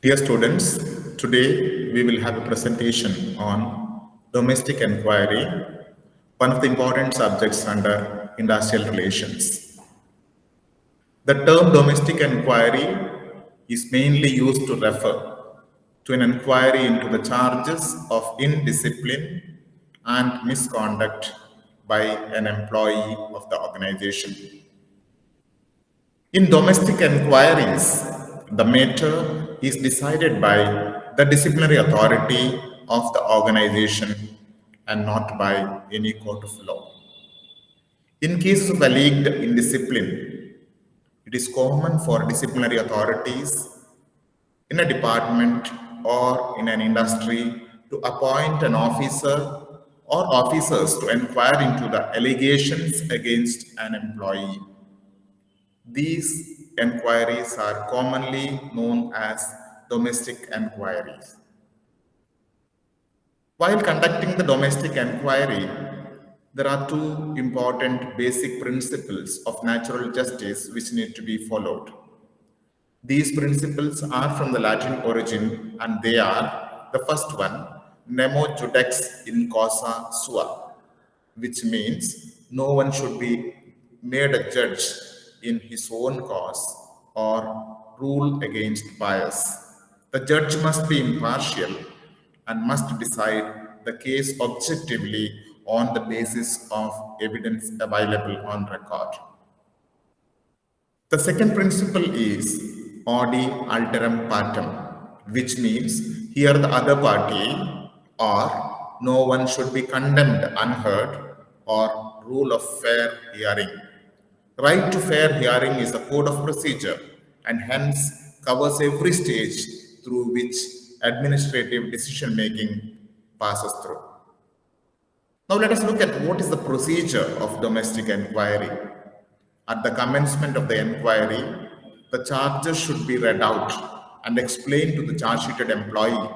Dear students, today we will have a presentation on domestic inquiry, one of the important subjects under industrial relations. The term domestic inquiry is mainly used to refer to an inquiry into the charges of indiscipline and misconduct by an employee of the organization. In domestic inquiries, the matter is decided by the disciplinary authority of the organization and not by any court of law. In cases of alleged indiscipline, it is common for disciplinary authorities in a department or in an industry to appoint an officer or officers to inquire into the allegations against an employee. These inquiries are commonly known as domestic inquiries. While conducting the domestic inquiry, there are two important basic principles of natural justice which need to be followed. These principles are from the Latin origin and they are the first one, nemo judex in causa sua, which means no one should be made a judge in his own cause or rule against bias. The judge must be impartial and must decide the case objectively on the basis of evidence available on record. The second principle is audi alteram partem, which means here the other party or no one should be condemned unheard or rule of fair hearing. Right to fair hearing is a code of procedure and hence covers every stage through which administrative decision making passes through. Now let us look at what is the procedure of domestic inquiry. At the commencement of the inquiry, the charges should be read out and explained to the charge-sheeted employee,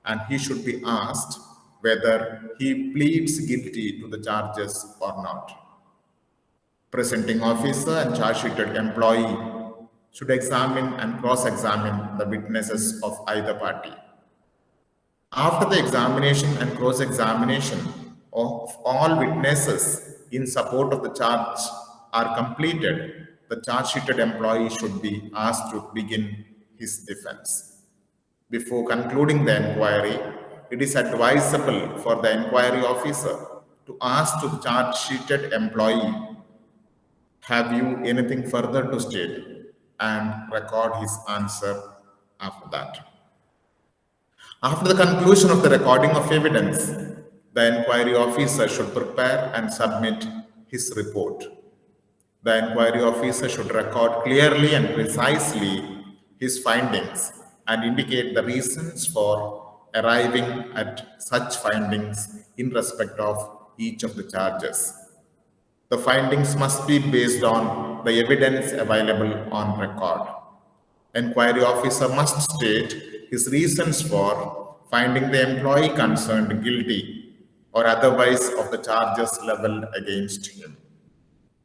and he should be asked whether he pleads guilty to the charges or not. Presenting officer and charge-sheeted employee should examine and cross-examine the witnesses of either party. After the examination and cross-examination of all witnesses in support of the charge are completed, the charge-sheeted employee should be asked to begin his defense. Before concluding the inquiry, it is advisable for the inquiry officer to ask to the charge-sheeted employee, have you anything further to state, and record his answer after that. After the conclusion of the recording of evidence, the inquiry officer should prepare and submit his report. The inquiry officer should record clearly and precisely his findings and indicate the reasons for arriving at such findings in respect of each of the charges. The findings must be based on the evidence available on record. Inquiry officer must state his reasons for finding the employee concerned guilty or otherwise of the charges leveled against him.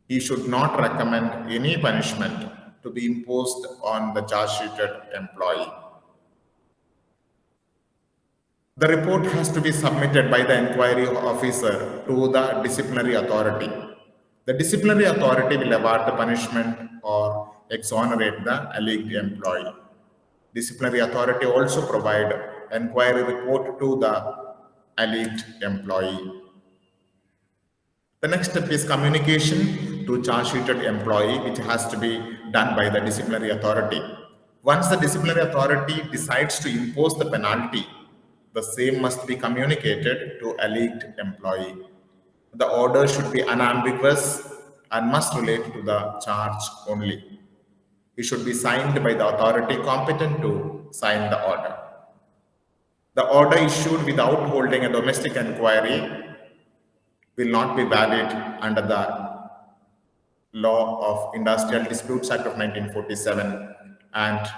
He should not recommend any punishment to be imposed on the charge-sheeted employee. The report has to be submitted by the inquiry officer to the disciplinary authority. The disciplinary authority will award the punishment or exonerate the alleged employee. Disciplinary authority also provide inquiry report to the alleged employee. The next step is communication to charge-sheeted employee, which has to be done by the disciplinary authority. Once the disciplinary authority decides to impose the penalty, the same must be communicated to alleged employee. The order should be unambiguous and must relate to the charge only. It should be signed by the authority competent to sign the order. The order issued without holding a domestic inquiry will not be valid under the law of Industrial Disputes Act of 1947, and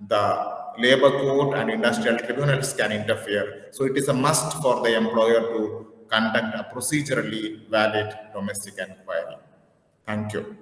the labor court and industrial tribunals can interfere. So it is a must for the employer to conduct a procedurally valid domestic inquiry. Thank you.